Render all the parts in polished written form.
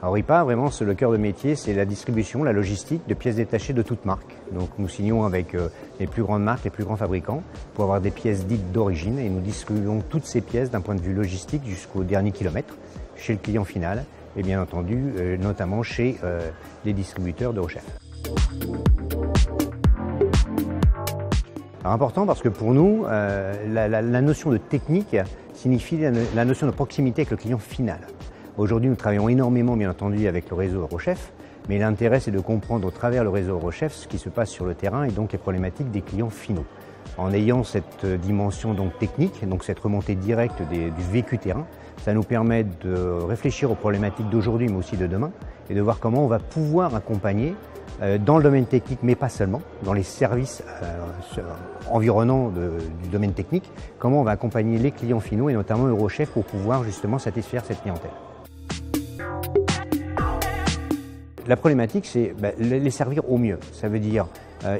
Alors RIPA, vraiment, le cœur de métier, c'est la distribution, la logistique de pièces détachées de toutes marques. Donc nous signons avec les plus grandes marques, les plus grands fabricants, pour avoir des pièces dites d'origine, et nous distribuons toutes ces pièces d'un point de vue logistique jusqu'au dernier kilomètre, chez le client final, et bien entendu, notamment chez les distributeurs d'Eurochef. Alors important parce que pour nous, la notion de technique signifie la notion de proximité avec le client final. Aujourd'hui, nous travaillons énormément, bien entendu, avec le réseau Eurochef, mais l'intérêt, c'est de comprendre au travers le réseau Eurochef ce qui se passe sur le terrain et donc les problématiques des clients finaux. En ayant cette dimension donc technique, donc cette remontée directe du vécu terrain, ça nous permet de réfléchir aux problématiques d'aujourd'hui, mais aussi de demain, et de voir comment on va pouvoir accompagner dans le domaine technique, mais pas seulement, dans les services environnants du domaine technique, comment on va accompagner les clients finaux et notamment Eurochef pour pouvoir justement satisfaire cette clientèle. La problématique, c'est les servir au mieux. Ça veut dire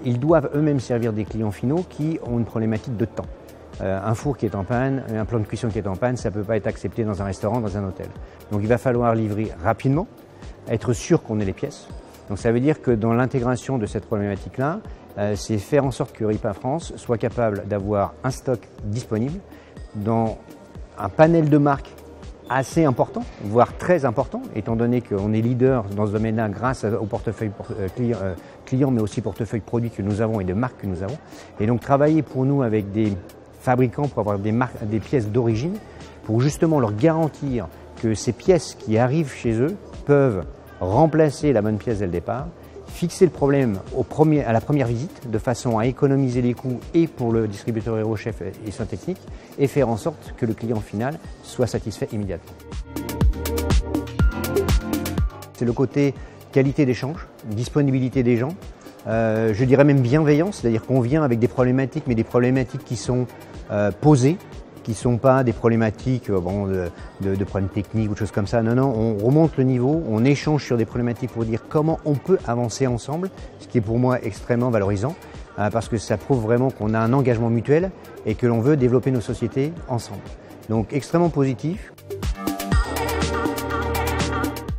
ils doivent eux-mêmes servir des clients finaux qui ont une problématique de temps. Un four qui est en panne, un plan de cuisson qui est en panne, ça ne peut pas être accepté dans un restaurant, dans un hôtel. Donc il va falloir livrer rapidement, être sûr qu'on ait les pièces. Donc ça veut dire que dans l'intégration de cette problématique-là, c'est faire en sorte que RIPA France soit capable d'avoir un stock disponible dans un panel de marques assez important, voire très important, étant donné qu'on est leader dans ce domaine-là grâce au portefeuille client, mais aussi portefeuille produit que nous avons et de marques que nous avons. Et donc travailler pour nous avec des fabricants pour avoir des pièces d'origine, pour justement leur garantir que ces pièces qui arrivent chez eux peuvent remplacer la bonne pièce dès le départ, fixer le problème à la première visite de façon à économiser les coûts et pour le distributeur Eurochef et son technique et faire en sorte que le client final soit satisfait immédiatement. C'est le côté qualité d'échange, disponibilité des gens, je dirais même bienveillance, c'est-à-dire qu'on vient avec des problématiques, mais des problématiques qui sont posées, qui ne sont pas des problématiques de problèmes techniques ou de choses comme ça. Non, non, on remonte le niveau, on échange sur des problématiques pour dire comment on peut avancer ensemble, ce qui est pour moi extrêmement valorisant, parce que ça prouve vraiment qu'on a un engagement mutuel et que l'on veut développer nos sociétés ensemble. Donc extrêmement positif.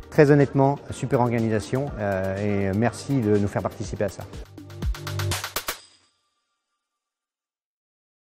Très honnêtement, super organisation et merci de nous faire participer à ça.